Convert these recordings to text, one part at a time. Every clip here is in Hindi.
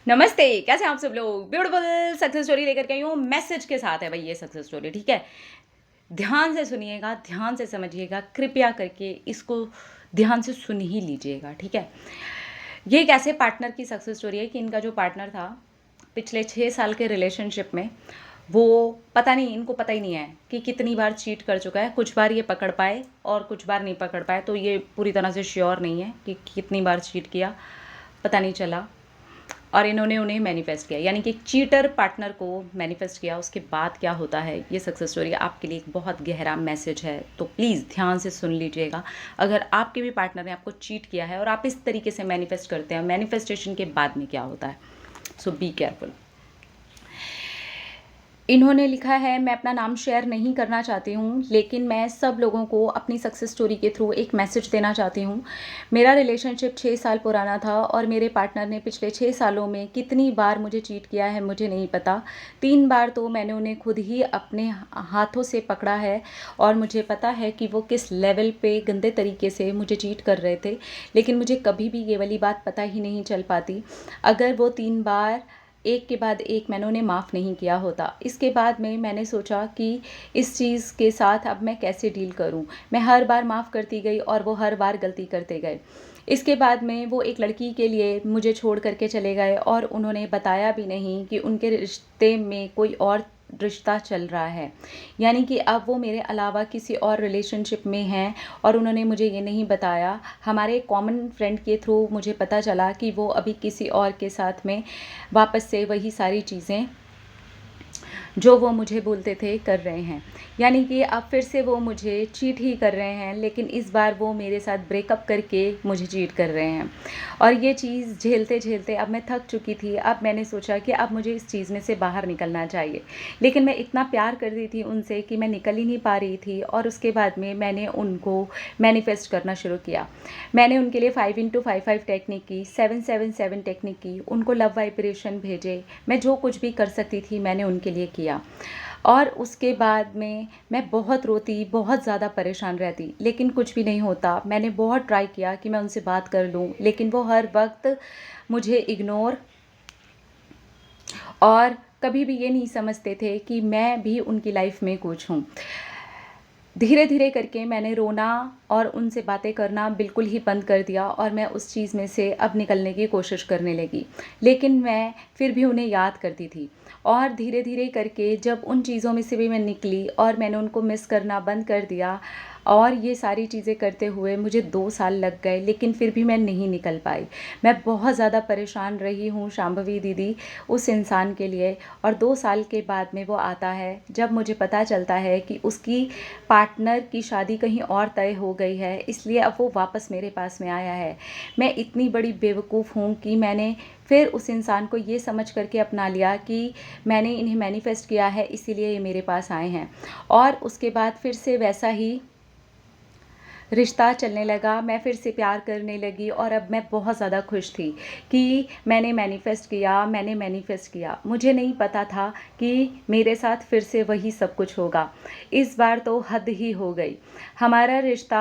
नमस्ते, कैसे हैं आप सब लोग? ब्यूटीफुल सक्सेस स्टोरी लेकर के आई हूँ, मैसेज के साथ है भाई ये सक्सेस स्टोरी, ठीक है? ध्यान से सुनिएगा, ध्यान से समझिएगा, कृपया करके इसको ध्यान से सुन ही लीजिएगा, ठीक है? ये एक ऐसे पार्टनर की सक्सेस स्टोरी है कि इनका जो पार्टनर था, पिछले 6 साल के रिलेशनशिप में, वो पता नहीं, इनको पता ही नहीं है कि कितनी बार चीट कर चुका है। कुछ बार ये पकड़ पाए और कुछ बार नहीं पकड़ पाए, तो ये पूरी तरह से श्योर नहीं है कि कितनी बार चीट किया, पता नहीं चला। और इन्होंने उन्हें मैनिफेस्ट किया, यानी कि चीटर पार्टनर को मैनिफेस्ट किया। उसके बाद क्या होता है, ये सक्सेस स्टोरी आपके लिए एक बहुत गहरा मैसेज है, तो प्लीज़ ध्यान से सुन लीजिएगा। अगर आपके भी पार्टनर ने आपको चीट किया है और आप इस तरीके से मैनिफेस्ट करते हैं, मैनिफेस्टेशन के बाद में क्या होता है, सो बी केयरफुल। इन्होंने लिखा है, मैं अपना नाम शेयर नहीं करना चाहती हूँ, लेकिन मैं सब लोगों को अपनी सक्सेस स्टोरी के थ्रू एक मैसेज देना चाहती हूँ। मेरा रिलेशनशिप 6 साल पुराना था और मेरे पार्टनर ने पिछले 6 सालों में कितनी बार मुझे चीट किया है मुझे नहीं पता। 3 बार तो मैंने उन्हें खुद ही अपने हाथों से पकड़ा है और मुझे पता है कि वो किस लेवल पे गंदे तरीके से मुझे चीट कर रहे थे, लेकिन मुझे कभी भी ये वाली बात पता ही नहीं चल पाती। अगर वो 3 बार एक के बाद एक मैंने उन्हें माफ़ नहीं किया होता। इसके बाद में मैंने सोचा कि इस चीज़ के साथ अब मैं कैसे डील करूं। मैं हर बार माफ़ करती गई और वो हर बार गलती करते गए। इसके बाद में वो एक लड़की के लिए मुझे छोड़ करके चले गए और उन्होंने बताया भी नहीं कि उनके रिश्ते में कोई और रिश्ता चल रहा है, यानी कि अब वो मेरे अलावा किसी और रिलेशनशिप में हैं और उन्होंने मुझे ये नहीं बताया। हमारे कॉमन फ्रेंड के थ्रू मुझे पता चला कि वो अभी किसी और के साथ में वापस से वही सारी चीज़ें जो वो मुझे बोलते थे कर रहे हैं, यानी कि अब फिर से वो मुझे चीट ही कर रहे हैं, लेकिन इस बार वो मेरे साथ ब्रेकअप करके मुझे चीट कर रहे हैं। और ये चीज़ झेलते झेलते अब मैं थक चुकी थी। अब मैंने सोचा कि अब मुझे इस चीज़ में से बाहर निकलना चाहिए, लेकिन मैं इतना प्यार करती थी उनसे कि मैं निकल ही नहीं पा रही थी। और उसके बाद में मैंने उनको मैनिफेस्ट करना शुरू किया। मैंने उनके लिए 5x5 टेक्निक की, 777 टेक्निक की, उनको लव वाइब्रेशन भेजे। मैं जो कुछ भी कर सकती थी मैंने उनके लिए किया। और उसके बाद में मैं बहुत रोती, बहुत ज़्यादा परेशान रहती, लेकिन कुछ भी नहीं होता। मैंने बहुत ट्राई किया कि मैं उनसे बात कर लूँ, लेकिन वो हर वक्त मुझे इग्नोर और कभी भी ये नहीं समझते थे कि मैं भी उनकी लाइफ में कुछ हूँ। धीरे धीरे करके मैंने रोना और उनसे बातें करना बिल्कुल ही बंद कर दिया और मैं उस चीज़ में से अब निकलने की कोशिश करने लगी, लेकिन मैं फिर भी उन्हें याद करती थी। और धीरे धीरे करके जब उन चीज़ों में से भी मैं निकली और मैंने उनको मिस करना बंद कर दिया, और ये सारी चीज़ें करते हुए मुझे 2 साल लग गए, लेकिन फिर भी मैं नहीं निकल पाई। मैं बहुत ज़्यादा परेशान रही हूँ शांभवी दीदी उस इंसान के लिए। और 2 साल के बाद में वो आता है, जब मुझे पता चलता है कि उसकी पार्टनर की शादी कहीं और तय हो गई है, इसलिए अब वो वापस मेरे पास में आया है। मैं इतनी बड़ी बेवकूफ़ हूँ कि मैंने फिर उस इंसान को ये समझ करके अपना लिया कि मैंने इन्हें मैनिफेस्ट किया है, इसीलिए ये मेरे पास आए हैं। और उसके बाद फिर से वैसा ही रिश्ता चलने लगा, मैं फिर से प्यार करने लगी और अब मैं बहुत ज़्यादा खुश थी कि मैंने मैनिफेस्ट किया। मुझे नहीं पता था कि मेरे साथ फिर से वही सब कुछ होगा। इस बार तो हद ही हो गई। हमारा रिश्ता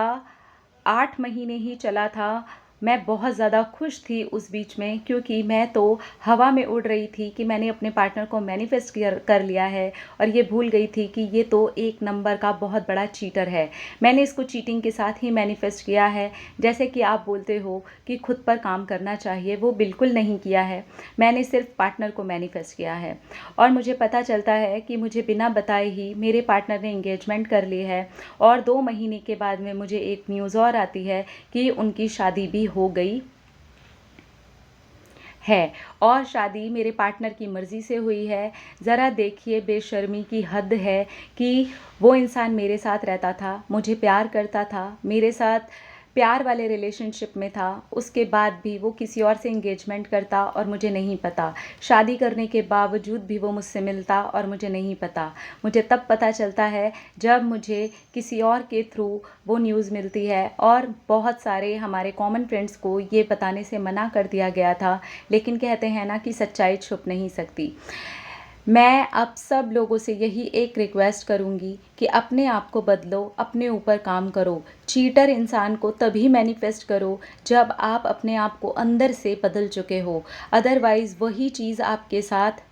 8 महीने ही चला था। मैं बहुत ज़्यादा खुश थी उस बीच में, क्योंकि मैं तो हवा में उड़ रही थी कि मैंने अपने पार्टनर को मैनिफेस्ट कर लिया है, और ये भूल गई थी कि ये तो एक नंबर का बहुत बड़ा चीटर है। मैंने इसको चीटिंग के साथ ही मैनिफेस्ट किया है। जैसे कि आप बोलते हो कि खुद पर काम करना चाहिए, वो बिल्कुल नहीं किया है। मैंने सिर्फ पार्टनर को मैनिफेस्ट किया है। और मुझे पता चलता है कि मुझे बिना बताए ही मेरे पार्टनर ने एंगेजमेंट कर ली है, और 2 महीने के बाद में मुझे एक न्यूज़ और आती है कि उनकी शादी भी हो गई है, और शादी मेरे पार्टनर की मर्ज़ी से हुई है। ज़रा देखिए बेशर्मी की हद है कि वो इंसान मेरे साथ रहता था, मुझे प्यार करता था, मेरे साथ प्यार वाले रिलेशनशिप में था, उसके बाद भी वो किसी और से एंगेजमेंट करता और मुझे नहीं पता। शादी करने के बावजूद भी वो मुझसे मिलता और मुझे नहीं पता। मुझे तब पता चलता है जब मुझे किसी और के थ्रू वो न्यूज़ मिलती है, और बहुत सारे हमारे कॉमन फ्रेंड्स को ये बताने से मना कर दिया गया था, लेकिन कहते हैं ना कि सच्चाई छुप नहीं सकती। मैं अब सब लोगों से यही एक रिक्वेस्ट करूँगी कि अपने आप को बदलो, अपने ऊपर काम करो। चीटर इंसान को तभी मैनिफेस्ट करो जब आप अपने आप को अंदर से बदल चुके हो, अदरवाइज़ वही चीज़ आपके साथ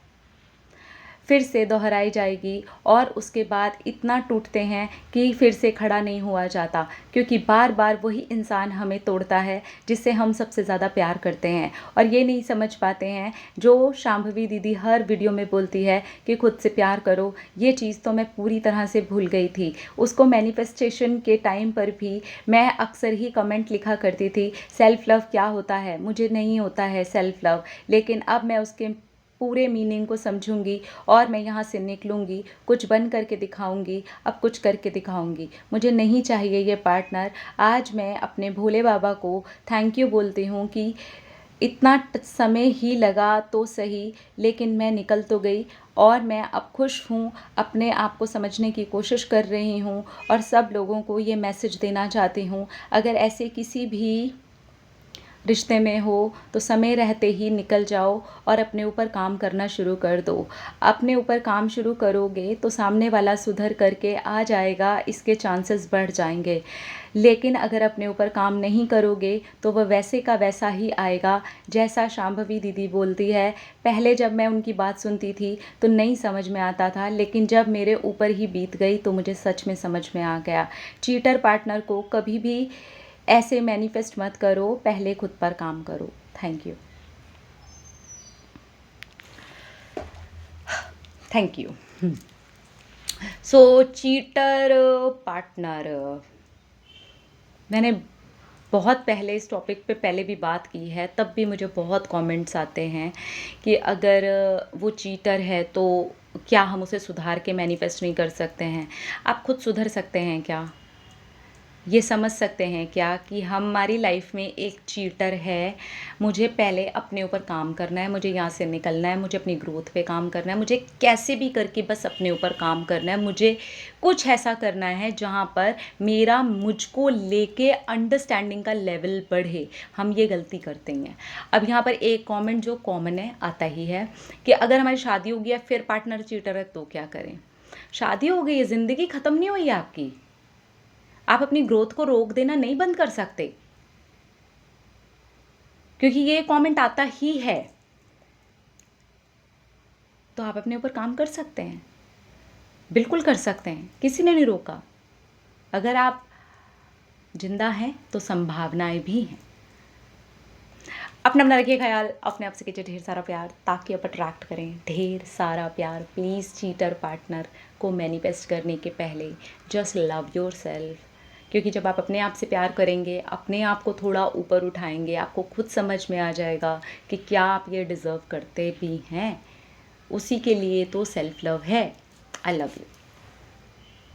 फिर से दोहराई जाएगी और उसके बाद इतना टूटते हैं कि फिर से खड़ा नहीं हुआ जाता, क्योंकि बार बार वही इंसान हमें तोड़ता है जिससे हम सबसे ज़्यादा प्यार करते हैं। और ये नहीं समझ पाते हैं जो शांभवी दीदी हर वीडियो में बोलती है कि खुद से प्यार करो, ये चीज़ तो मैं पूरी तरह से भूल गई थी। उसको मैनिफेस्टेशन के टाइम पर भी मैं अक्सर ही कमेंट लिखा करती थी, सेल्फ़ लव क्या होता है, मुझे नहीं होता है सेल्फ़ लव। लेकिन अब मैं उसके पूरे मीनिंग को समझूंगी और मैं यहाँ से निकलूंगी, कुछ बन करके दिखाऊंगी, अब कुछ करके दिखाऊंगी। मुझे नहीं चाहिए ये पार्टनर। आज मैं अपने भोले बाबा को थैंक यू बोलती हूँ कि इतना समय ही लगा तो सही, लेकिन मैं निकल तो गई और मैं अब खुश हूँ, अपने आप को समझने की कोशिश कर रही हूँ और सब लोगों को ये मैसेज देना चाहती हूँ, अगर ऐसे किसी भी रिश्ते में हो तो समय रहते ही निकल जाओ और अपने ऊपर काम करना शुरू कर दो। अपने ऊपर काम शुरू करोगे तो सामने वाला सुधर करके आ जाएगा, इसके चांसेस बढ़ जाएंगे। लेकिन अगर अपने ऊपर काम नहीं करोगे तो वह वैसे का वैसा ही आएगा जैसा शांभवी दीदी बोलती है। पहले जब मैं उनकी बात सुनती थी तो नहीं समझ में आता था, लेकिन जब मेरे ऊपर ही बीत गई तो मुझे सच में समझ में आ गया। चीटर पार्टनर को कभी भी ऐसे मैनिफेस्ट मत करो, पहले खुद पर काम करो। Thank you. Thank you. So cheater partner, मैंने बहुत पहले इस टॉपिक पे पहले भी बात की है, तब भी मुझे बहुत कमेंट्स आते हैं कि अगर वो चीटर है तो क्या हम उसे सुधार के मैनिफेस्ट नहीं कर सकते हैं। आप खुद सुधर सकते हैं क्या? ये समझ सकते हैं क्या कि हमारी लाइफ में एक चीटर है, मुझे पहले अपने ऊपर काम करना है, मुझे यहाँ से निकलना है, मुझे अपनी ग्रोथ पे काम करना है, मुझे कैसे भी करके बस अपने ऊपर काम करना है, मुझे कुछ ऐसा करना है जहाँ पर मेरा मुझको लेके अंडरस्टैंडिंग का लेवल बढ़े। हम ये गलती करते हैं। अब यहाँ पर एक कमेंट जो कॉमन है आता ही है कि अगर हमारी शादी हो गई फिर पार्टनर चीटर है तो क्या करें? शादी हो गई है, ज़िंदगी ख़त्म नहीं हुई है आपकी। आप अपनी ग्रोथ को रोक देना नहीं बंद कर सकते, क्योंकि ये कमेंट आता ही है। तो आप अपने ऊपर काम कर सकते हैं, बिल्कुल कर सकते हैं, किसी ने नहीं रोका। अगर आप जिंदा हैं तो संभावनाएं भी हैं। अपना रखिए ख्याल, अपने आप से कीजिए ढेर सारा प्यार ताकि आप अट्रैक्ट करें ढेर सारा प्यार। प्लीज़ चीटर पार्टनर को मैनिफेस्ट करने के पहले जस्ट लव योर सेल्फ, क्योंकि जब आप अपने आप से प्यार करेंगे, अपने आप को थोड़ा ऊपर उठाएंगे, आपको खुद समझ में आ जाएगा कि क्या आप ये डिज़र्व करते भी हैं। उसी के लिए तो सेल्फ लव है। I love you.